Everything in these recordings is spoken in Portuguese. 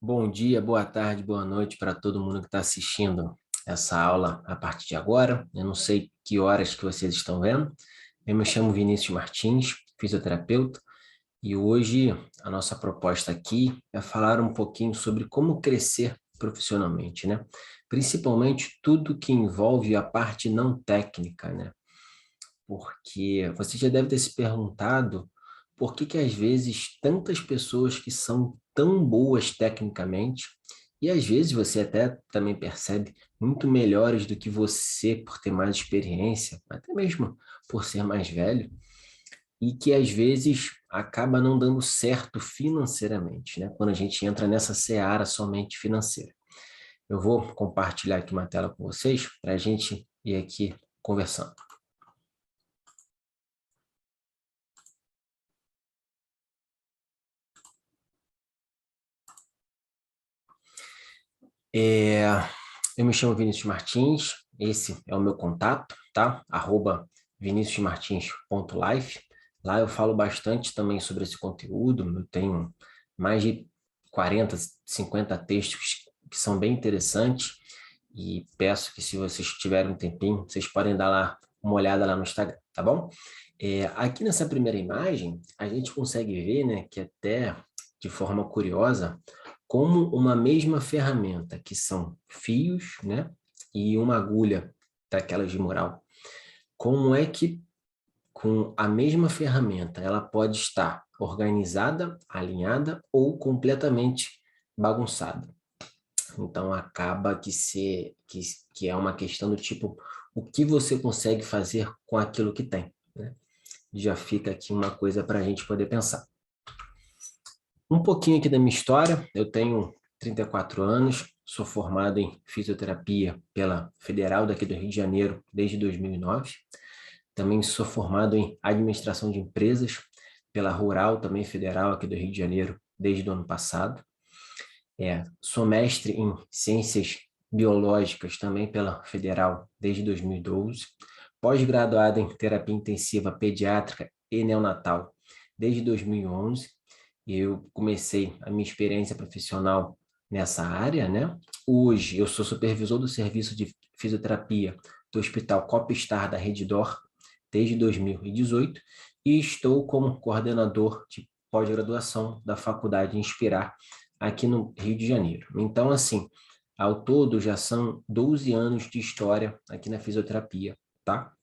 Bom dia, boa tarde, boa noite para todo mundo que está assistindo essa aula a partir de agora. Eu não sei que horas que vocês estão vendo. Eu me chamo Vinícius Martins, fisioterapeuta, e hoje a nossa proposta aqui é falar um pouquinho sobre como crescer profissionalmente, né? Principalmente tudo que envolve a parte não técnica, né? Porque você já deve ter se perguntado por que que às vezes tantas pessoas que são tão boas tecnicamente, e às vezes você até também percebe muito melhores do que você por ter mais experiência, até mesmo por ser mais velho, e que às vezes acaba não dando certo financeiramente, né? Quando a gente entra nessa seara somente financeira. Eu vou compartilhar aqui uma tela com vocês para a gente ir aqui conversando. É, eu me chamo Vinícius Martins, esse é o meu contato, tá? @viniciusmartins.life. Lá eu falo bastante também sobre esse conteúdo, eu tenho mais de 40, 50 textos que são bem interessantes e peço que se vocês tiverem um tempinho, vocês podem dar lá uma olhada lá no Instagram, tá bom? Aqui nessa primeira imagem, a gente consegue ver, né, que até de forma curiosa, como uma mesma ferramenta, que são fios, né, e uma agulha daquelas de mural, como é que com a mesma ferramenta ela pode estar organizada, alinhada ou completamente bagunçada. Então acaba que é uma questão do tipo, o que você consegue fazer com aquilo que tem, né? Já fica aqui uma coisa para a gente poder pensar. Um pouquinho aqui da minha história, eu tenho 34 anos, sou formado em fisioterapia pela Federal daqui do Rio de Janeiro desde 2009. Também sou formado em administração de empresas pela Rural, também federal aqui do Rio de Janeiro desde o ano passado. Sou mestre em ciências biológicas também pela Federal desde 2012. Pós-graduado em terapia intensiva pediátrica e neonatal desde 2011. Eu comecei a minha experiência profissional nessa área, né? Hoje eu sou supervisor do serviço de fisioterapia do Hospital Copstar da Reddor desde 2018 e estou como coordenador de pós-graduação da Faculdade Inspirar aqui no Rio de Janeiro. Então, assim, ao todo já são 12 anos de história aqui na fisioterapia, tá?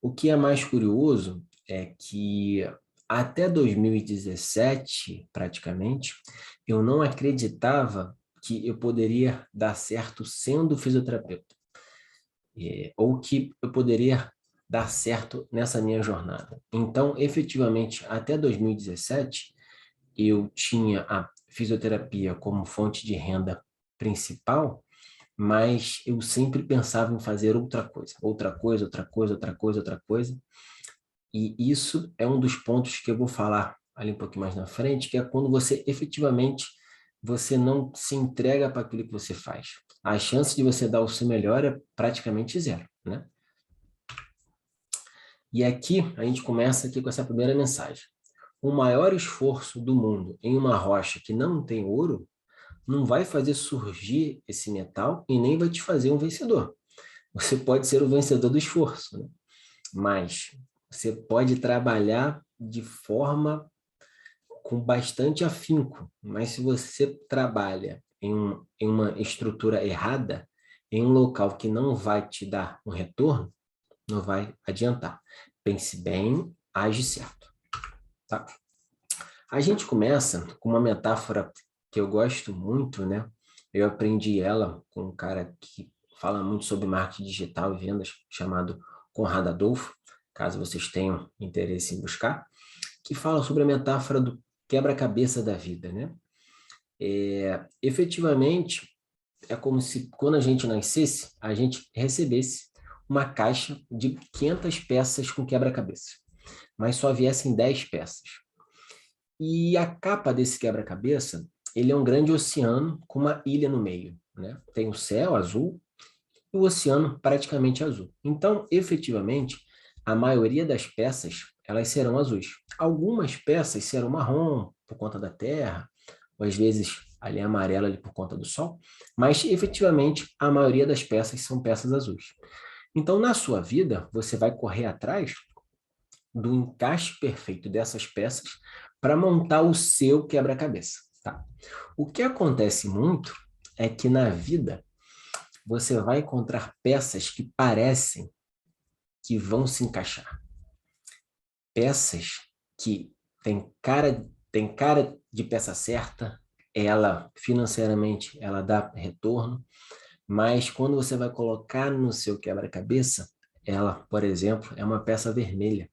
O que é mais curioso é que até 2017, praticamente, eu não acreditava que eu poderia dar certo sendo fisioterapeuta, ou que eu poderia dar certo nessa minha jornada. Então, efetivamente, até 2017, eu tinha a fisioterapia como fonte de renda principal, mas eu sempre pensava em fazer outra coisa, outra coisa, outra coisa, outra coisa, outra coisa. E isso é um dos pontos que eu vou falar ali um pouquinho mais na frente, que é quando você efetivamente você não se entrega para aquilo que você faz. A chance de você dar o seu melhor é praticamente zero, né? E aqui a gente começa aqui com essa primeira mensagem. O maior esforço do mundo em uma rocha que não tem ouro não vai fazer surgir esse metal e nem vai te fazer um vencedor. Você pode ser o vencedor do esforço, né? Mas você pode trabalhar de forma com bastante afinco, mas se você trabalha em uma estrutura errada, em um local que não vai te dar um retorno, não vai adiantar. Pense bem, age certo, tá? A gente começa com uma metáfora que eu gosto muito, né? Eu aprendi ela com um cara que fala muito sobre marketing digital e vendas, chamado Conrado Adolfo, caso vocês tenham interesse em buscar, que fala sobre a metáfora do quebra-cabeça da vida, né? Efetivamente, é como se quando a gente nascesse, a gente recebesse uma caixa de 500 peças com quebra-cabeça, mas só viessem 10 peças. E a capa desse quebra-cabeça, ele é um grande oceano com uma ilha no meio, né? Tem o céu azul e o oceano praticamente azul. Então, efetivamente, a maioria das peças, elas serão azuis. Algumas peças serão marrom por conta da terra, ou às vezes a linha amarela ali por conta do sol, mas efetivamente a maioria das peças são peças azuis. Então, na sua vida, você vai correr atrás do encaixe perfeito dessas peças para montar o seu quebra-cabeça, tá? O que acontece muito é que na vida você vai encontrar peças que parecem que vão se encaixar. Peças que têm cara de peça certa, ela financeiramente ela dá retorno, mas quando você vai colocar no seu quebra-cabeça, ela, por exemplo, é uma peça vermelha.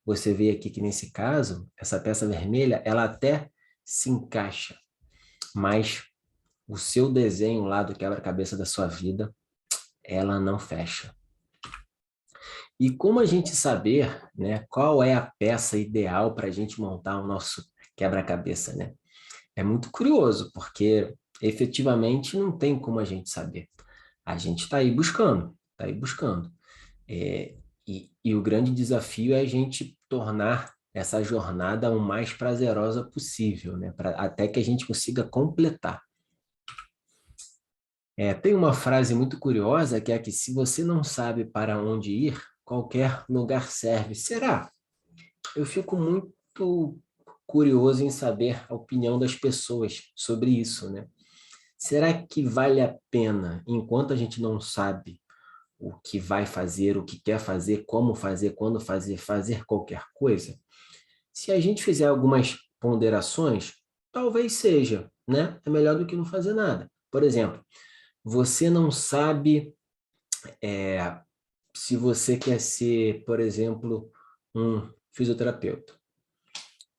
Você vê aqui que nesse caso, essa peça vermelha, ela até se encaixa, mas o seu desenho lá do quebra-cabeça da sua vida, ela não fecha. E como a gente saber, né, qual é a peça ideal para a gente montar o nosso quebra-cabeça, né? É muito curioso, porque efetivamente não tem como a gente saber. A gente está aí buscando, está aí buscando. E o grande desafio é a gente tornar essa jornada o mais prazerosa possível, né? Até que a gente consiga completar. Tem uma frase muito curiosa que é que se você não sabe para onde ir, qualquer lugar serve. Será? Eu fico muito curioso em saber a opinião das pessoas sobre isso, né? Será que vale a pena, enquanto a gente não sabe o que vai fazer, o que quer fazer, como fazer, quando fazer, fazer qualquer coisa? Se a gente fizer algumas ponderações, talvez seja, né? É melhor do que não fazer nada. Por exemplo, você não sabe se você quer ser, por exemplo, um fisioterapeuta.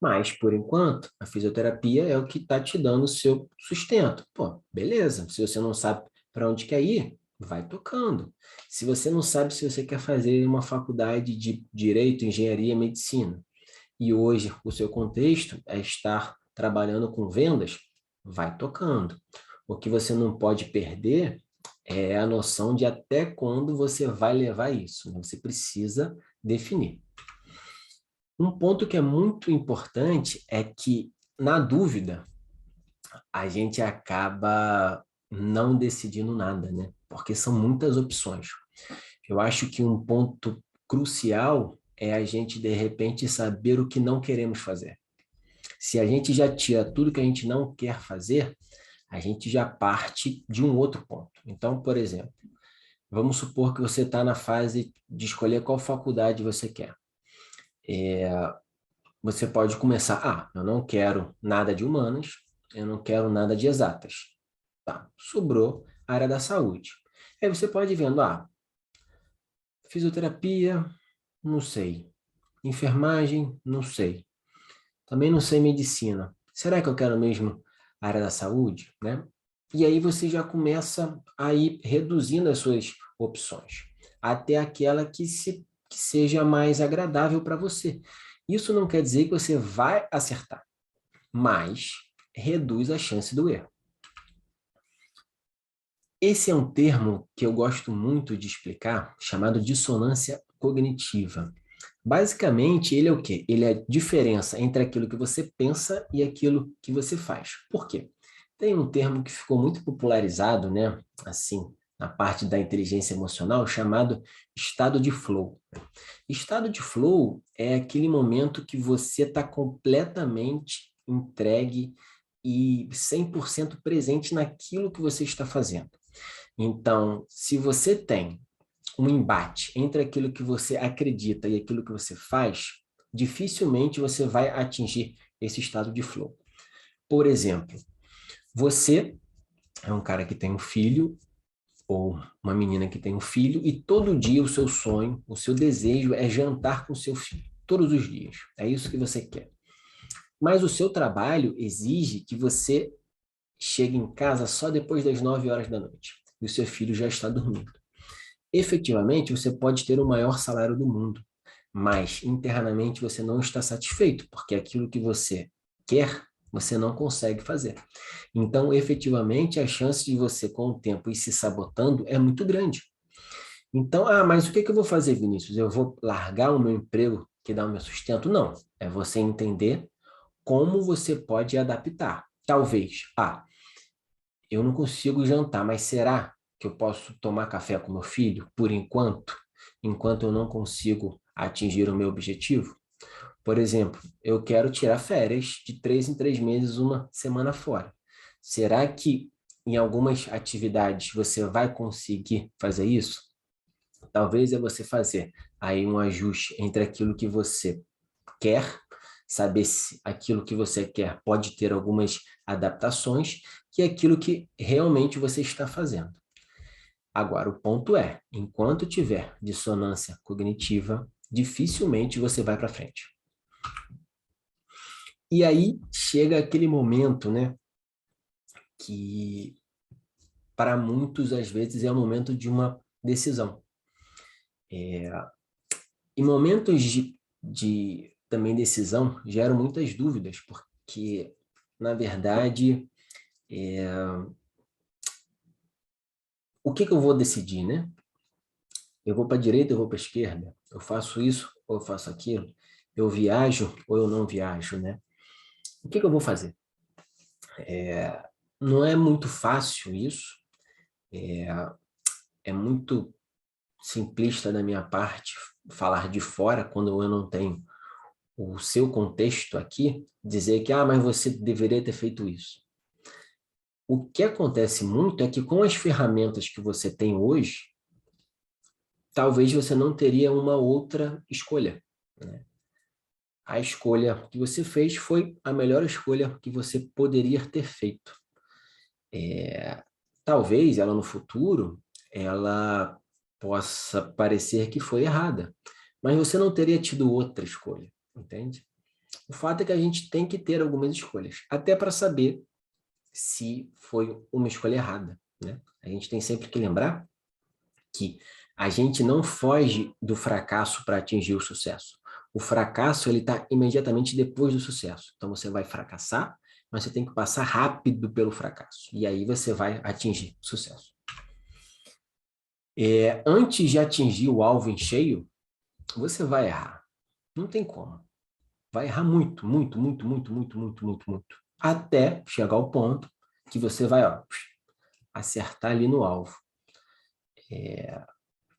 Mas, por enquanto, a fisioterapia é o que está te dando o seu sustento. Pô, beleza. Se você não sabe para onde quer ir, vai tocando. Se você não sabe se você quer fazer uma faculdade de direito, engenharia, medicina, e hoje o seu contexto é estar trabalhando com vendas, vai tocando. O que você não pode perder é a noção de até quando você vai levar isso, né? Você precisa definir. Um ponto que é muito importante é que, na dúvida, a gente acaba não decidindo nada, né? Porque são muitas opções. Eu acho que um ponto crucial é a gente, de repente, saber o que não queremos fazer. Se a gente já tira tudo que a gente não quer fazer, a gente já parte de um outro ponto. Então, por exemplo, vamos supor que você está na fase de escolher qual faculdade você quer. Você pode começar, eu não quero nada de humanas, eu não quero nada de exatas. Tá, sobrou a área da saúde. Aí você pode ir vendo, fisioterapia, não sei. Enfermagem, não sei. Também não sei medicina. Será que eu quero mesmo a área da saúde, né? E aí você já começa a ir reduzindo as suas opções, até aquela que seja mais agradável para você. Isso não quer dizer que você vai acertar, mas reduz a chance do erro. Esse é um termo que eu gosto muito de explicar, chamado dissonância cognitiva. Basicamente, ele é o quê? Ele é a diferença entre aquilo que você pensa e aquilo que você faz. Por quê? Tem um termo que ficou muito popularizado, né? Assim, na parte da inteligência emocional, chamado estado de flow. Estado de flow é aquele momento que você está completamente entregue e 100% presente naquilo que você está fazendo. Então, se você tem um embate entre aquilo que você acredita e aquilo que você faz, dificilmente você vai atingir esse estado de flow. Por exemplo, você é um cara que tem um filho ou uma menina que tem um filho e todo dia o seu sonho, o seu desejo é jantar com seu filho, todos os dias. É isso que você quer. Mas o seu trabalho exige que você chegue em casa só depois das 9 horas da noite e o seu filho já está dormindo. Efetivamente, você pode ter o maior salário do mundo, mas internamente você não está satisfeito, porque aquilo que você quer, você não consegue fazer. Então, efetivamente, a chance de você, com o tempo, ir se sabotando é muito grande. Então, mas o que eu vou fazer, Vinícius? Eu vou largar o meu emprego que dá o meu sustento? Não. É você entender como você pode adaptar. talvez, eu não consigo jantar, mas será que eu posso tomar café com meu filho por enquanto eu não consigo atingir o meu objetivo? Por exemplo, eu quero tirar férias de 3 em 3 meses, uma semana fora. Será que em algumas atividades você vai conseguir fazer isso? Talvez é você fazer aí um ajuste entre aquilo que você quer, saber se aquilo que você quer pode ter algumas adaptações, e aquilo que realmente você está fazendo. Agora, o ponto é, enquanto tiver dissonância cognitiva, dificilmente você vai para frente. E aí chega aquele momento, né, que para muitos, às vezes, é o momento de uma decisão. E momentos de também decisão geram muitas dúvidas, porque, na verdade, o que eu vou decidir, né? Eu vou para a direita, eu vou para a esquerda? Eu faço isso ou eu faço aquilo? Eu viajo ou eu não viajo, né? O que eu vou fazer? Não é muito fácil isso, é muito simplista da minha parte falar de fora quando eu não tenho o seu contexto aqui, dizer que, mas você deveria ter feito isso. O que acontece muito é que com as ferramentas que você tem hoje, talvez você não teria uma outra escolha, né? A escolha que você fez foi a melhor escolha que você poderia ter feito. Talvez ela no futuro, ela possa parecer que foi errada, mas você não teria tido outra escolha, entende? O fato é que a gente tem que ter algumas escolhas, até para saber se foi uma escolha errada, né? A gente tem sempre que lembrar que a gente não foge do fracasso para atingir o sucesso. O fracasso ele está imediatamente depois do sucesso. Então você vai fracassar, mas você tem que passar rápido pelo fracasso. E aí você vai atingir o sucesso. Antes de atingir o alvo em cheio, você vai errar. Não tem como. Vai errar muito, muito, muito, muito, muito, muito, muito, muito. Até chegar ao ponto que você vai acertar ali no alvo.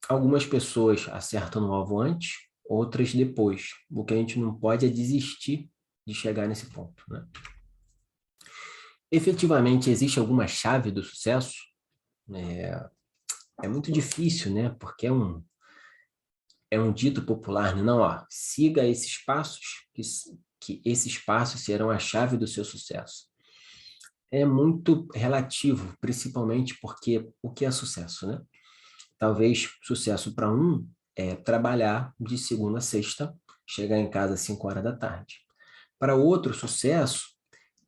Algumas pessoas acertam no alvo antes, outras depois. O que a gente não pode é desistir de chegar nesse ponto, né? Efetivamente, existe alguma chave do sucesso? É muito difícil, né? Porque é um dito popular, né? Não, siga esses passos, que esses passos serão a chave do seu sucesso. É muito relativo, principalmente porque o que é sucesso, né? Talvez sucesso para um é trabalhar de segunda a sexta, chegar em casa às 5 horas da tarde. Para outro, sucesso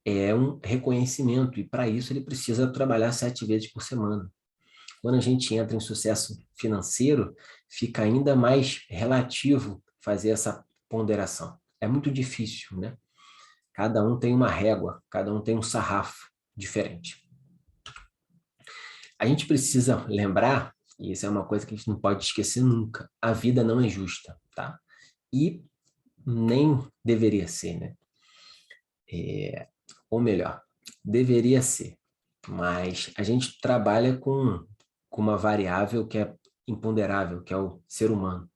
é um reconhecimento, e para isso ele precisa trabalhar 7 vezes por semana. Quando a gente entra em sucesso financeiro, fica ainda mais relativo fazer essa ponderação. É muito difícil, né? Cada um tem uma régua, cada um tem um sarrafo diferente. A gente precisa lembrar, e isso é uma coisa que a gente não pode esquecer nunca, a vida não é justa, tá? E nem deveria ser, né? Ou melhor, deveria ser, mas a gente trabalha com uma variável que é imponderável, que é o ser humano.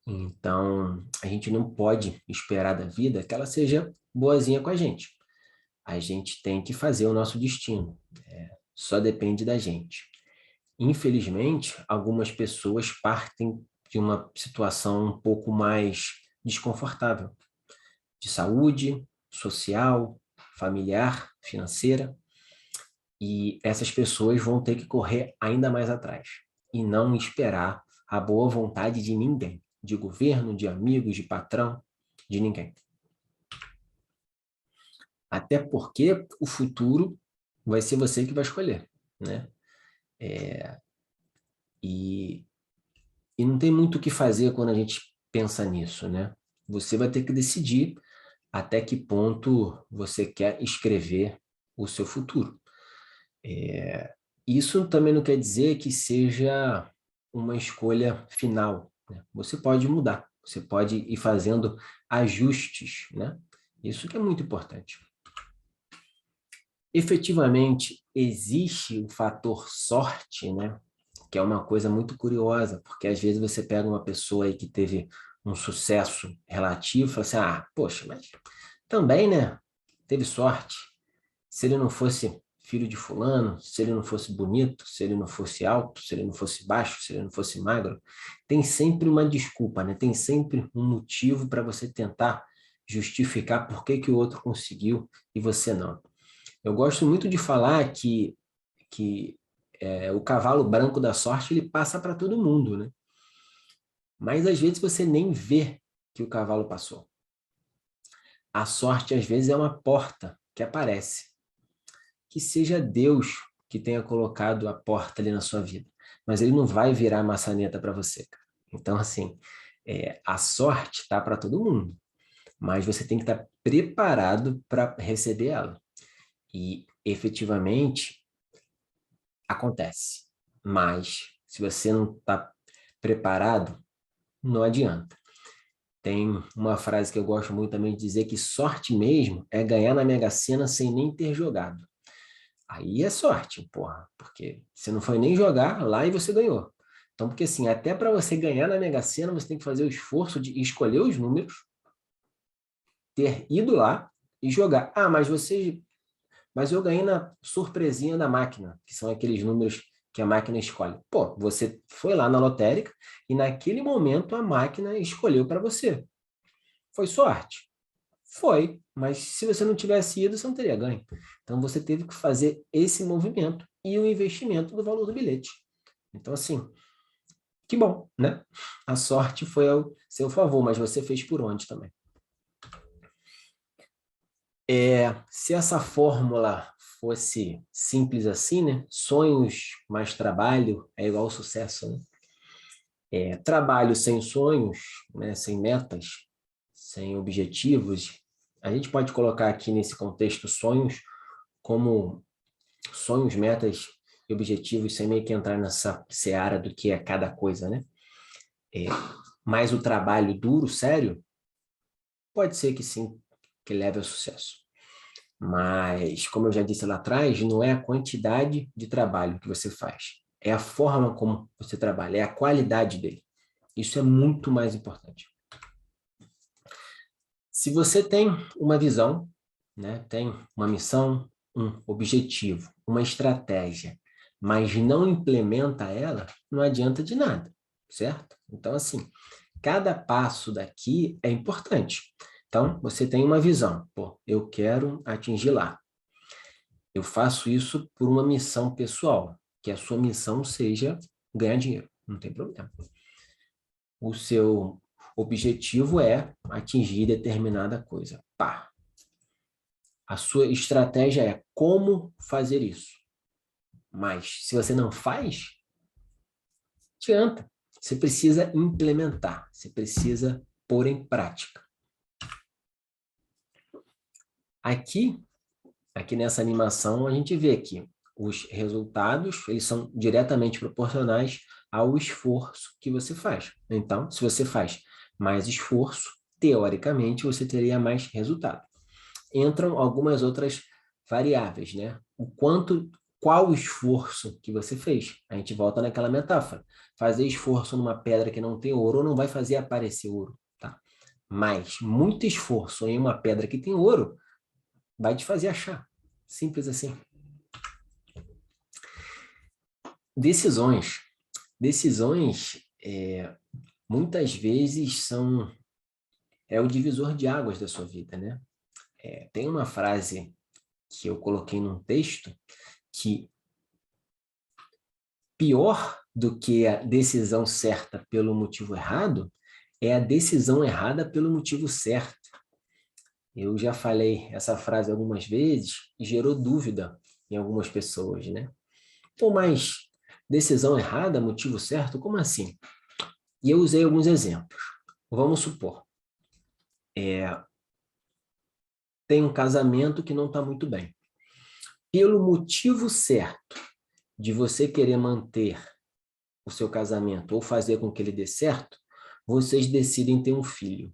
Então, a gente não pode esperar da vida que ela seja boazinha com a gente. A gente tem que fazer o nosso destino. Só depende da gente. Infelizmente, algumas pessoas partem de uma situação um pouco mais desconfortável, de saúde, social, familiar, financeira, e essas pessoas vão ter que correr ainda mais atrás e não esperar a boa vontade de ninguém, de governo, de amigos, de patrão, de ninguém. Até porque o futuro vai ser você que vai escolher, né? E, e não tem muito o que fazer quando a gente pensa nisso, né? Você vai ter que decidir até que ponto você quer escrever o seu futuro. Isso também não quer dizer que seja uma escolha final, né? Você pode mudar, você pode ir fazendo ajustes, né? Isso que é muito importante. Efetivamente, existe o fator sorte, né? Que é uma coisa muito curiosa, porque às vezes você pega uma pessoa aí que teve um sucesso relativo e fala assim, ah, poxa, mas também, né? Teve sorte. Se ele não fosse filho de fulano, se ele não fosse bonito, se ele não fosse alto, se ele não fosse baixo, se ele não fosse magro, tem sempre uma desculpa, né? Tem sempre um motivo para você tentar justificar por que que o outro conseguiu e você não. Eu gosto muito de falar que o cavalo branco da sorte ele passa para todo mundo, né? Mas às vezes você nem vê que o cavalo passou. A sorte às vezes é uma porta que aparece. Que seja Deus que tenha colocado a porta ali na sua vida, mas ele não vai virar maçaneta para você, cara. Então, assim, a sorte está para todo mundo, mas você tem que estar preparado para receber ela. E efetivamente acontece. Mas se você não está preparado, não adianta. Tem uma frase que eu gosto muito também de dizer que sorte mesmo é ganhar na Mega Sena sem nem ter jogado. Aí é sorte, porra, porque você não foi nem jogar lá e você ganhou. Então, porque assim, até para você ganhar na Mega Sena, você tem que fazer o esforço de escolher os números, ter ido lá e jogar. Ah, mas eu ganhei na surpresinha da máquina, que são aqueles números que a máquina escolhe. Pô, você foi lá na lotérica e naquele momento a máquina escolheu para você. Foi sorte? Foi, mas se você não tivesse ido, você não teria ganho. Então você teve que fazer esse movimento e o investimento do valor do bilhete. Então, assim, que bom, né? A sorte foi ao seu favor, mas você fez por onde também? Se essa fórmula fosse simples assim, né? Sonhos mais trabalho é igual ao sucesso, né? Trabalho sem sonhos, né? Sem metas, sem objetivos. A gente pode colocar aqui nesse contexto sonhos como sonhos, metas e objetivos, sem meio que entrar nessa seara do que é cada coisa, né? É, mas o trabalho duro, sério, pode ser que sim, que leve ao sucesso. Mas, como eu já disse lá atrás, não é a quantidade de trabalho que você faz, é a forma como você trabalha, é a qualidade dele. Isso é muito mais importante. Se você tem uma visão, né, tem uma missão, um objetivo, uma estratégia, mas não implementa ela, não adianta de nada, certo? Então, assim, cada passo daqui é importante. Então, você tem uma visão, pô, eu quero atingir lá. Eu faço isso por uma missão pessoal, que a sua missão seja ganhar dinheiro, não tem problema. O seu objetivo é atingir determinada coisa. Pá. A sua estratégia é como fazer isso. Mas se você não faz, adianta. Você precisa implementar, você precisa pôr em prática. Aqui, aqui nessa animação, a gente vê que os resultados, eles são diretamente proporcionais ao esforço que você faz. Então, se você faz mais esforço, teoricamente, você teria mais resultado. Entram algumas outras variáveis, né? Qual o esforço que você fez? A gente volta naquela metáfora. Fazer esforço numa pedra que não tem ouro não vai fazer aparecer ouro, tá? Mas muito esforço em uma pedra que tem ouro vai te fazer achar. Simples assim. Decisões. Decisões, muitas vezes é o divisor de águas da sua vida, né? Tem uma frase que eu coloquei num texto que pior do que a decisão certa pelo motivo errado é a decisão errada pelo motivo certo. Eu já falei essa frase algumas vezes e gerou dúvida em algumas pessoas, né? Pô, mas decisão errada, motivo certo, como assim? E eu usei alguns exemplos. Vamos supor, tem um casamento que não está muito bem. Pelo motivo certo de você querer manter o seu casamento ou fazer com que ele dê certo, vocês decidem ter um filho.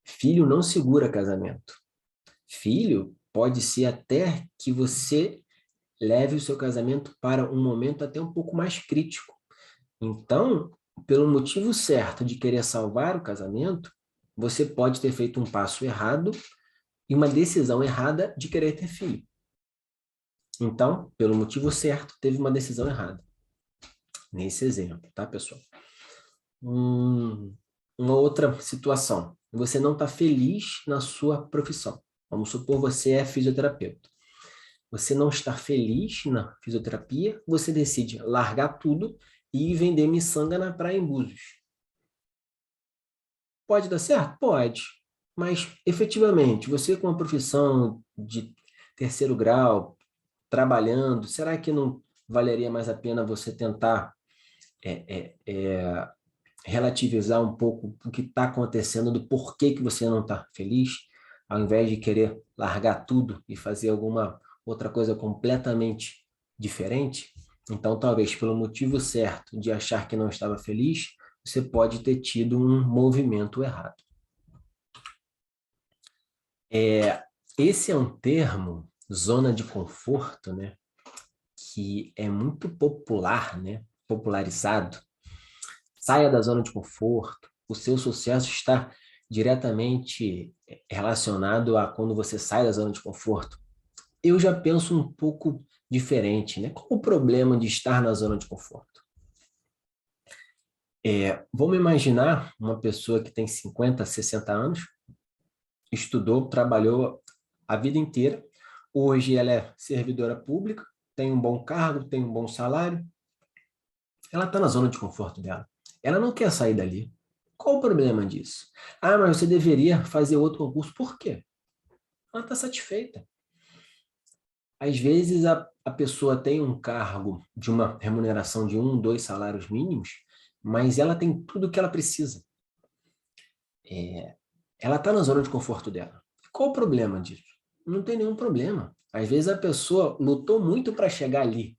Filho não segura casamento. Filho pode ser até que você leve o seu casamento para um momento até um pouco mais crítico. Então, pelo motivo certo de querer salvar o casamento, você pode ter feito um passo errado e uma decisão errada de querer ter filho. Então, pelo motivo certo, teve uma decisão errada. Nesse exemplo, tá, pessoal? Uma outra situação. Você não está feliz na sua profissão. Vamos supor você é fisioterapeuta. Você não está feliz na fisioterapia, você decide largar tudo e vender miçanga na praia em Búzios. Pode dar certo? Pode. Mas, efetivamente, você com uma profissão de terceiro grau, trabalhando, será que não valeria mais a pena você tentar relativizar um pouco o que está acontecendo, do porquê que você não está feliz, ao invés de querer largar tudo e fazer alguma outra coisa completamente diferente? Então, talvez pelo motivo certo de achar que não estava feliz, você pode ter tido um movimento errado. Esse é um termo, zona de conforto, né, que é muito popular, né, popularizado. Saia da zona de conforto. O seu sucesso está diretamente relacionado a quando você sai da zona de conforto. Eu já penso um pouco diferente, né? Qual o problema de estar na zona de conforto? Vamos imaginar uma pessoa que tem 50, 60 anos, estudou, trabalhou a vida inteira, hoje ela é servidora pública, tem um bom cargo, tem um bom salário, ela está na zona de conforto dela. Ela não quer sair dali. Qual o problema disso? Ah, mas você deveria fazer outro concurso. Por quê? Ela está satisfeita. Às vezes a pessoa tem um cargo de uma remuneração de 1, 2 salários mínimos, mas ela tem tudo o que ela precisa. Ela está na zona de conforto dela. Qual o problema disso? Não tem nenhum problema. Às vezes a pessoa lutou muito para chegar ali.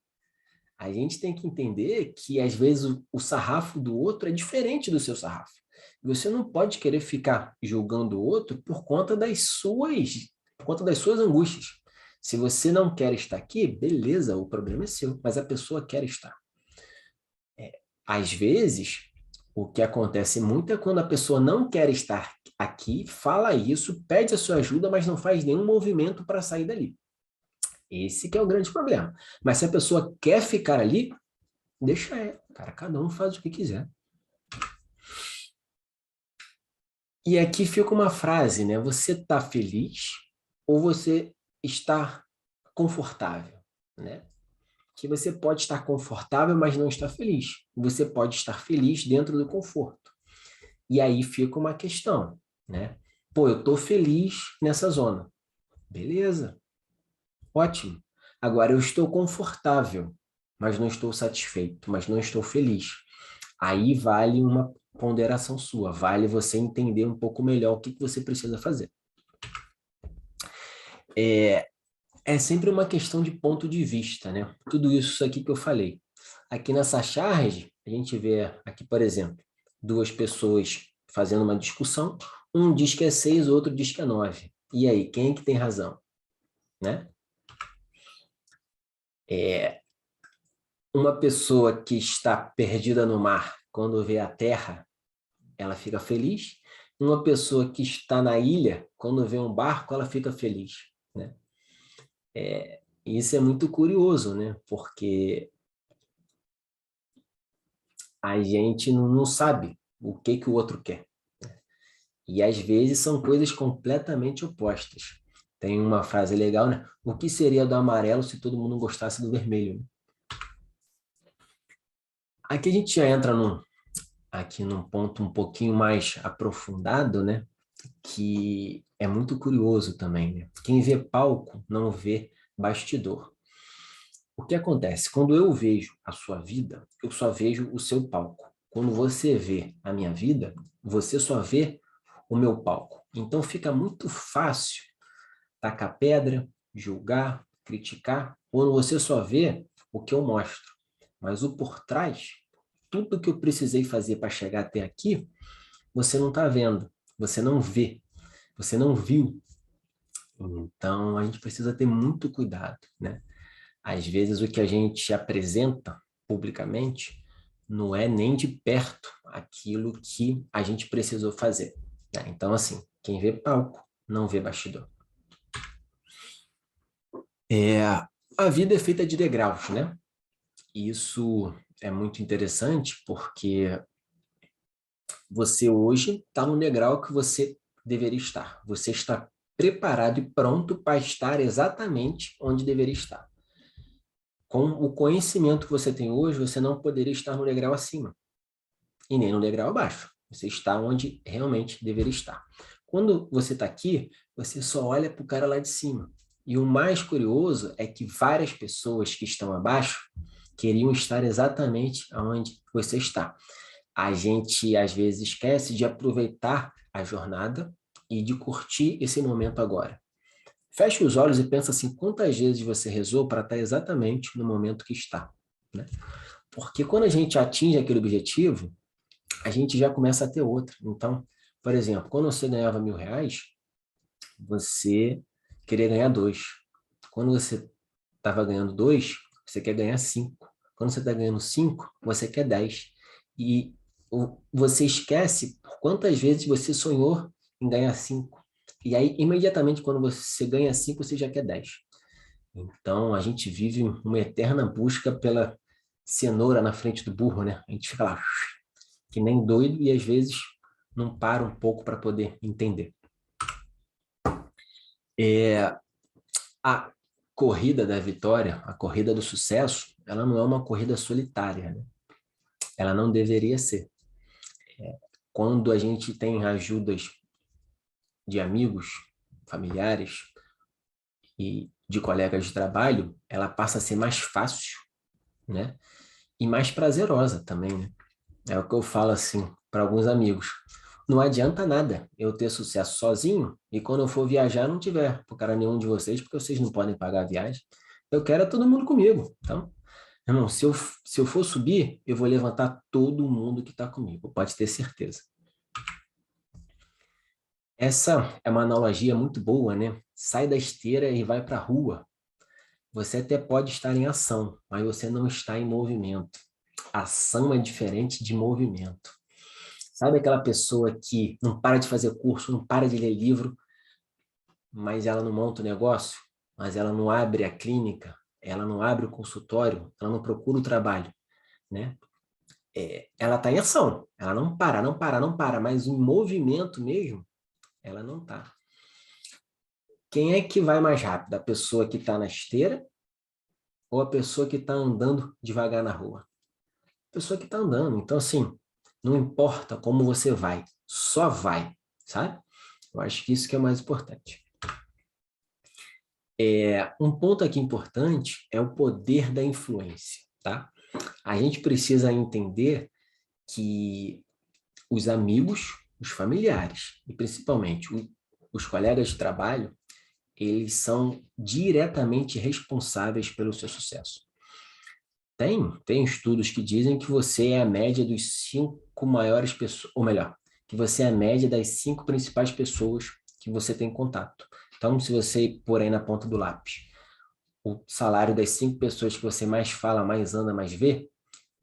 A gente tem que entender que, às vezes, o sarrafo do outro é diferente do seu sarrafo. Você não pode querer ficar julgando o outro por conta das suas angústias. Se você não quer estar aqui, beleza, o problema é seu, mas a pessoa quer estar. Às vezes, o que acontece muito é quando a pessoa não quer estar aqui, fala isso, pede a sua ajuda, mas não faz nenhum movimento para sair dali. Esse que é o grande problema. Mas se a pessoa quer ficar ali, deixa ela, cara, cada um faz o que quiser. E aqui fica uma frase, né? Você está feliz ou você está confortável, né? Que você pode estar confortável, mas não está feliz. Você pode estar feliz dentro do conforto. E aí fica uma questão, né? Pô, eu estou feliz nessa zona. Beleza, ótimo. Agora eu estou confortável, mas não estou satisfeito, mas não estou feliz. Aí vale uma ponderação sua, vale você entender um pouco melhor o que você precisa fazer. É sempre uma questão de ponto de vista, né? Tudo isso aqui que eu falei. Aqui nessa charge, a gente vê aqui, por exemplo, duas pessoas fazendo uma discussão, um diz que é 6, o outro diz que é 9. E aí, quem é que tem razão? Né? Uma pessoa que está perdida no mar, quando vê a terra, ela fica feliz. Uma pessoa que está na ilha, quando vê um barco, ela fica feliz, né? Isso é muito curioso, né? Porque a gente não sabe o que o outro quer. E às vezes são coisas completamente opostas. Tem uma frase legal, né? O que seria do amarelo se todo mundo gostasse do vermelho? Né? Aqui a gente já entra aqui num ponto um pouquinho mais aprofundado, né? Que é muito curioso também, né? Quem vê palco não vê bastidor. O que acontece? Quando eu vejo a sua vida, eu só vejo o seu palco. Quando você vê a minha vida, você só vê o meu palco. Então fica muito fácil tacar pedra, julgar, criticar, quando você só vê o que eu mostro. Mas o por trás, tudo que eu precisei fazer para chegar até aqui, você não está vendo, você não vê, você não viu. Então, a gente precisa ter muito cuidado, né? Às vezes, o que a gente apresenta publicamente não é nem de perto aquilo que a gente precisou fazer, né? Então, assim, quem vê palco não vê bastidor. A vida é feita de degraus, né? Isso é muito interessante porque você hoje está no degrau que você deveria estar. Você está preparado e pronto para estar exatamente onde deveria estar. Com o conhecimento que você tem hoje, você não poderia estar no degrau acima e nem no degrau abaixo. Você está onde realmente deveria estar. Quando você está aqui, você só olha para o cara lá de cima. E o mais curioso é que várias pessoas que estão abaixo queriam estar exatamente onde você está. A gente, às vezes, esquece de aproveitar a jornada e de curtir esse momento agora. Feche os olhos e pensa assim, quantas vezes você rezou para estar exatamente no momento que está, né? Porque quando a gente atinge aquele objetivo, a gente já começa a ter outro. Então, por exemplo, quando você ganhava R$ 1.000, você queria ganhar 2. Quando você estava ganhando 2, você quer ganhar 5. Quando você está ganhando 5, você quer 10. E você esquece por quantas vezes você sonhou em ganhar 5. E aí, imediatamente, quando você ganha 5, você já quer 10. Então, a gente vive uma eterna busca pela cenoura na frente do burro, né? A gente fica lá, que nem doido, e às vezes não para um pouco para poder entender. A corrida da vitória, a corrida do sucesso, ela não é uma corrida solitária, né? Ela não deveria ser. Quando a gente tem ajudas de amigos, familiares e de colegas de trabalho, ela passa a ser mais fácil, né? E mais prazerosa também, né? É o que eu falo assim para alguns amigos. Não adianta nada eu ter sucesso sozinho e quando eu for viajar não tiver por cara nenhum de vocês, porque vocês não podem pagar a viagem. Eu quero é todo mundo comigo. Então, irmão, se eu for subir, eu vou levantar todo mundo que está comigo, pode ter certeza. Essa é uma analogia muito boa, né? Sai da esteira e vai para a rua. Você até pode estar em ação, mas você não está em movimento. Ação é diferente de movimento. Sabe aquela pessoa que não para de fazer curso, não para de ler livro, mas ela não monta o negócio, mas ela não abre a clínica, ela não abre o consultório, ela não procura o trabalho, né? Ela está em ação, ela não para, não para, não para, mas em movimento mesmo, ela não está. Quem é que vai mais rápido? A pessoa que está na esteira ou a pessoa que está andando devagar na rua? A pessoa que está andando. Então, assim, não importa como você vai, só vai, sabe? Eu acho que isso que é o mais importante. Um ponto aqui importante é o poder da influência, tá? A gente precisa entender que os amigos, os familiares e principalmente os colegas de trabalho, eles são diretamente responsáveis pelo seu sucesso. Tem estudos que dizem que você é a média dos 5 maiores pessoas, ou melhor, que você é a média das 5 principais pessoas que você tem contato. Então, se você pôr aí na ponta do lápis o salário das 5 pessoas que você mais fala, mais anda, mais vê,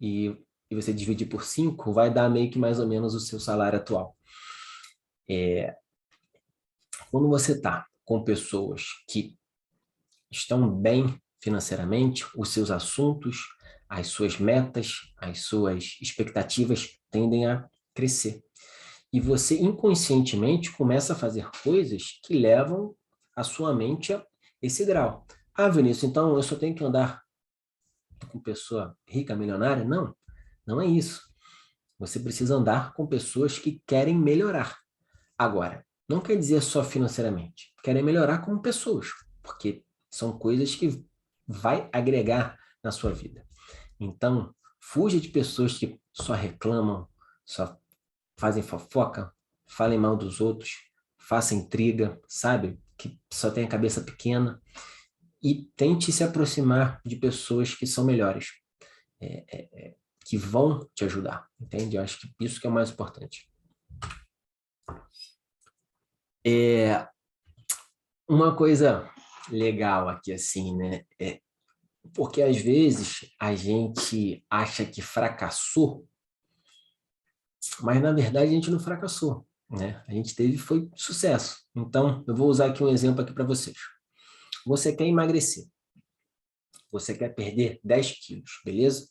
e você dividir por 5, vai dar meio que mais ou menos o seu salário atual. Quando você está com pessoas que estão bem financeiramente, os seus assuntos, as suas metas, as suas expectativas tendem a crescer. E você inconscientemente começa a fazer coisas que levam a sua mente a esse grau. Ah, Vinícius, então eu só tenho que andar com pessoa rica, milionária? Não, não é isso. Você precisa andar com pessoas que querem melhorar. Agora, não quer dizer só financeiramente. Querem melhorar como pessoas, porque são coisas que vai agregar na sua vida. Então, fuja de pessoas que só reclamam, só fazem fofoca, falem mal dos outros, façam intriga, sabe? Que só tem a cabeça pequena. E tente se aproximar de pessoas que são melhores, que vão te ajudar, entende? Eu acho que isso que é o mais importante. Uma coisa legal aqui, assim, né? Porque às vezes a gente acha que fracassou, mas na verdade a gente não fracassou, né? A gente foi sucesso. Então, eu vou usar aqui um exemplo aqui para vocês. Você quer emagrecer, você quer perder 10 quilos, beleza?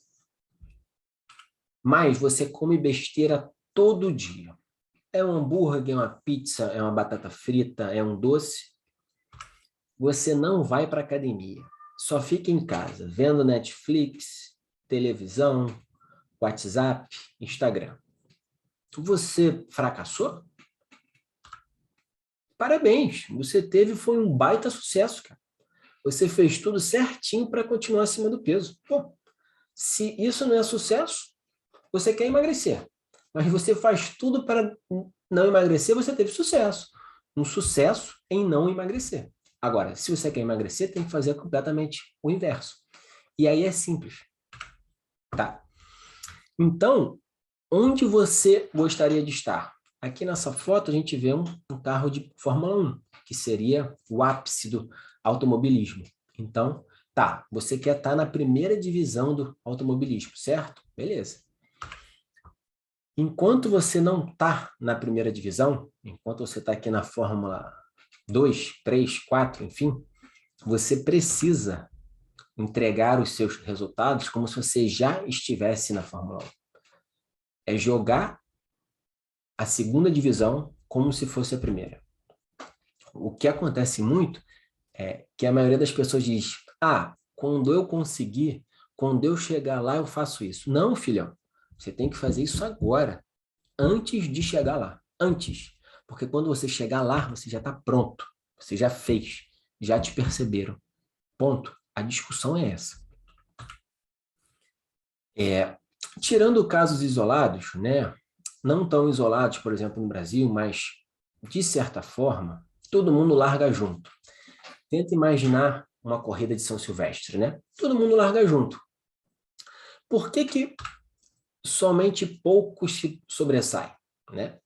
Mas você come besteira todo dia. É um hambúrguer, é uma pizza, é uma batata frita, é um doce. Você não vai para academia. Só fica em casa, vendo Netflix, televisão, WhatsApp, Instagram. Você fracassou? Parabéns, você foi um baita sucesso, cara. Você fez tudo certinho para continuar acima do peso. Pô, se isso não é sucesso, você quer emagrecer, mas você faz tudo para não emagrecer, você teve sucesso. Um sucesso em não emagrecer. Agora, se você quer emagrecer, tem que fazer completamente o inverso. E aí é simples, tá? Então, onde você gostaria de estar? Aqui nessa foto a gente vê um carro de Fórmula 1, que seria o ápice do automobilismo. Então, tá, você quer estar na primeira divisão do automobilismo, certo? Beleza. Enquanto você não está na primeira divisão, enquanto você está aqui na Fórmula 2, 3, 4, enfim, você precisa entregar os seus resultados como se você já estivesse na Fórmula 1. É jogar a segunda divisão como se fosse a primeira. O que acontece muito é que a maioria das pessoas diz: ah, quando eu conseguir, quando eu chegar lá, eu faço isso. Não, filhão, você tem que fazer isso agora, antes de chegar lá. Antes. Porque quando você chegar lá, você já está pronto. Você já fez. Já te perceberam. Ponto. A discussão é essa. Tirando casos isolados, né? Não tão isolados, por exemplo, no Brasil, mas, de certa forma, todo mundo larga junto. Tenta imaginar uma corrida de São Silvestre, né? Todo mundo larga junto. Por que somente poucos se sobressaem, né?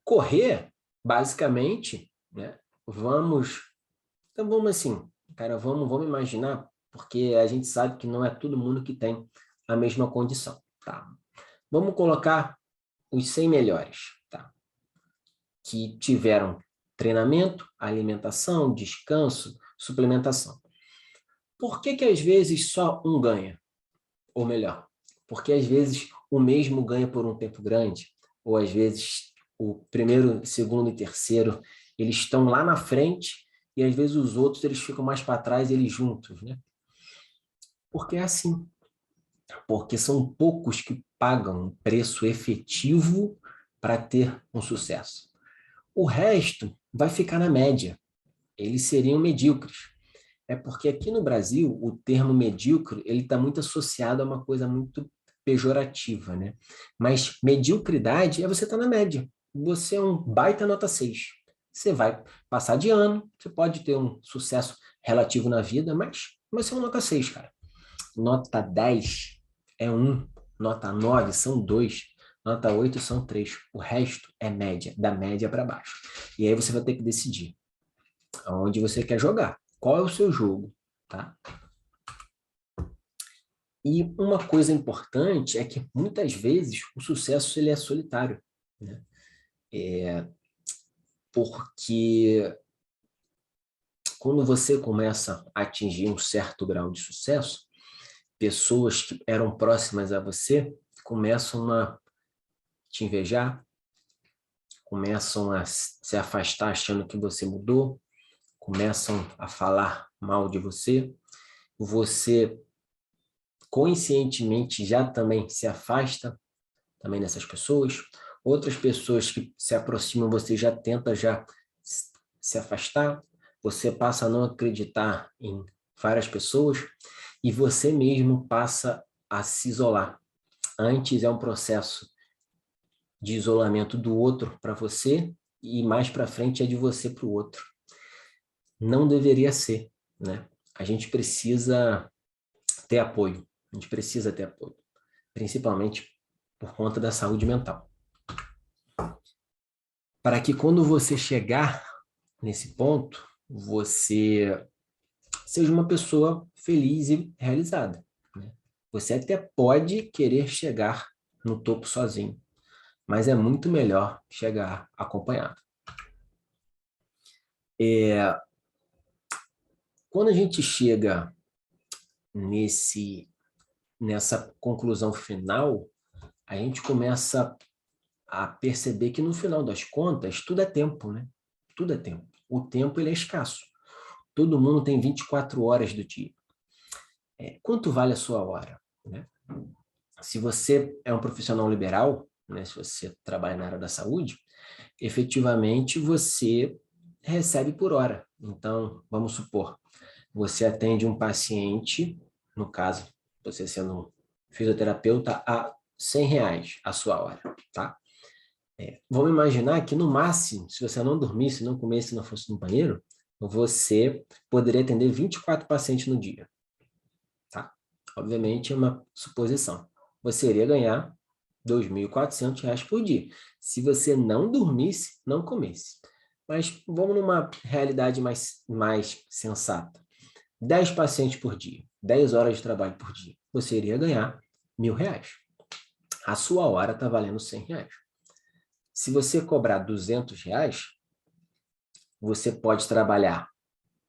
Correr, basicamente, né? Então vamos assim, cara, vamos imaginar, porque a gente sabe que não é todo mundo que tem a mesma condição, tá? Vamos colocar os 100 melhores, tá? Que tiveram treinamento, alimentação, descanso, suplementação. Por que às vezes só um ganha? Ou melhor, porque às vezes o mesmo ganha por um tempo grande, ou às vezes o primeiro, segundo e terceiro, eles estão lá na frente e às vezes os outros eles ficam mais para trás, eles juntos, né? Porque é assim, porque são poucos que pagam um preço efetivo para ter um sucesso. O resto vai ficar na média, eles seriam medíocres. É porque aqui no Brasil, o termo medíocre, ele está muito associado a uma coisa muito pejorativa, né? Mas mediocridade é você estar na média. Você é um baita nota 6. Você vai passar de ano, você pode ter um sucesso relativo na vida, mas você é um nota 6, cara. Nota 10 é 1, nota 9 são 2, nota 8 são 3. O resto é média, da média para baixo. E aí você vai ter que decidir aonde você quer jogar. Qual é o seu jogo, tá? E uma coisa importante é que muitas vezes o sucesso ele é solitário, né? Porque quando você começa a atingir um certo grau de sucesso, pessoas que eram próximas a você começam a te invejar, começam a se afastar achando que você mudou, começam a falar mal de você, você conscientemente já também se afasta também dessas pessoas. Outras pessoas que se aproximam, você já tenta já se afastar, você passa a não acreditar em várias pessoas e você mesmo passa a se isolar. Antes é um processo de isolamento do outro para você e mais para frente é de você para o outro. Não deveria ser, né? A gente precisa ter apoio. A gente precisa ter apoio, principalmente por conta da saúde mental. Para que quando você chegar nesse ponto, você seja uma pessoa feliz e realizada, né? Você até pode querer chegar no topo sozinho, mas é muito melhor chegar acompanhado. Quando a gente chega nessa conclusão final, a gente começa a perceber que no final das contas, tudo é tempo, né? Tudo é tempo. O tempo ele é escasso. Todo mundo tem 24 horas do dia. Quanto vale a sua hora, né? Se você é um profissional liberal, né, se você trabalha na área da saúde, efetivamente você recebe por hora. Então, vamos supor, você atende um paciente, no caso, você sendo um fisioterapeuta, a R$ 100 a sua hora, tá? Vamos imaginar que, no máximo, se você não dormisse, não comesse, não fosse no banheiro, você poderia atender 24 pacientes no dia, tá? Obviamente, é uma suposição. Você iria ganhar R$ 2.400 por dia, se você não dormisse, não comesse. Mas vamos numa realidade mais sensata. 10 pacientes por dia, 10 horas de trabalho por dia, você iria ganhar R$ 1.000. A sua hora está valendo R$ 100. Se você cobrar R$ 200, você pode trabalhar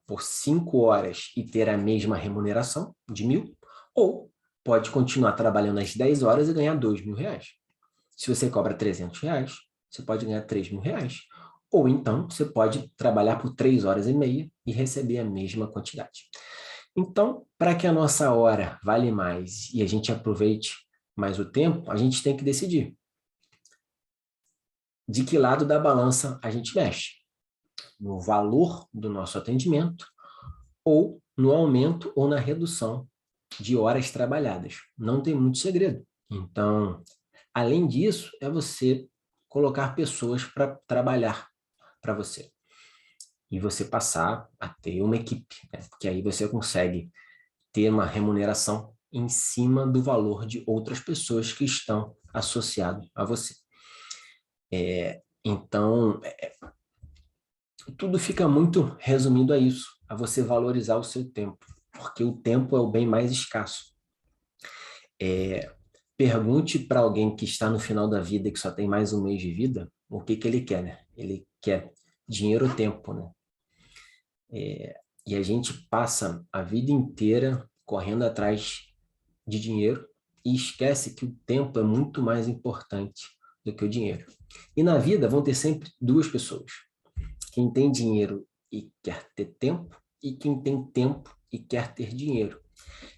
por 5 horas e ter a mesma remuneração de 1.000, ou pode continuar trabalhando as 10 horas e ganhar R$ 2.000. Se você cobra R$ 300, você pode ganhar R$ 3.000. Ou então, você pode trabalhar por 3 horas e meia e receber a mesma quantidade. Então, para que a nossa hora vale mais e a gente aproveite mais o tempo, a gente tem que decidir de que lado da balança a gente mexe. No valor do nosso atendimento ou no aumento ou na redução de horas trabalhadas. Não tem muito segredo. Então, além disso, é você colocar pessoas para trabalhar para você. E você passar a ter uma equipe, né? Porque aí você consegue ter uma remuneração em cima do valor de outras pessoas que estão associadas a você. Então, tudo fica muito resumindo a isso, a você valorizar o seu tempo, porque o tempo é o bem mais escasso. Pergunte para alguém que está no final da vida e que só tem mais um mês de vida, o que ele quer, né? Ele quer dinheiro ou tempo, né? E a gente passa a vida inteira correndo atrás de dinheiro e esquece que o tempo é muito mais importante do que o dinheiro. E na vida vão ter sempre duas pessoas: quem tem dinheiro e quer ter tempo, e quem tem tempo e quer ter dinheiro.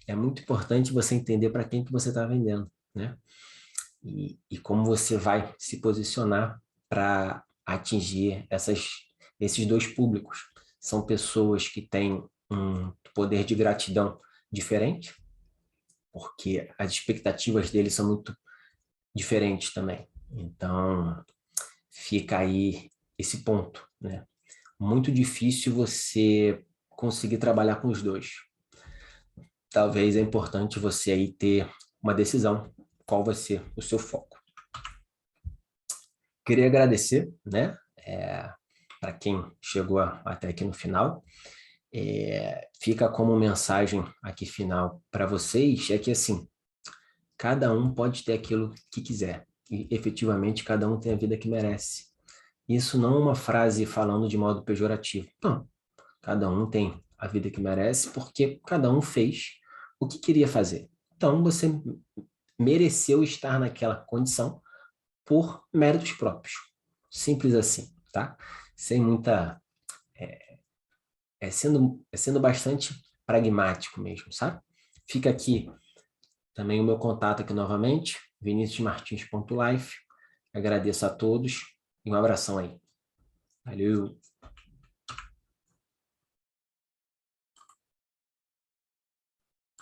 É muito importante você entender para quem que você está vendendo, né? E como você vai se posicionar para atingir esses dois públicos. São pessoas que têm um poder de gratidão diferente, porque as expectativas deles são muito diferentes também. Então, fica aí esse ponto, né? Muito difícil você conseguir trabalhar com os dois. Talvez é importante você aí ter uma decisão, qual vai ser o seu foco. Queria agradecer, né, para quem chegou até aqui no final. Fica como mensagem aqui final para vocês, é que assim, cada um pode ter aquilo que quiser, e efetivamente cada um tem a vida que merece. Isso não é uma frase falando de modo pejorativo. Não, cada um tem a vida que merece porque cada um fez o que queria fazer. Então você mereceu estar naquela condição por méritos próprios. Simples assim, tá? Sem muita... sendo bastante pragmático mesmo, sabe? Fica aqui também o meu contato aqui novamente, viniciusmartins.life. Agradeço a todos e um abração aí. Valeu!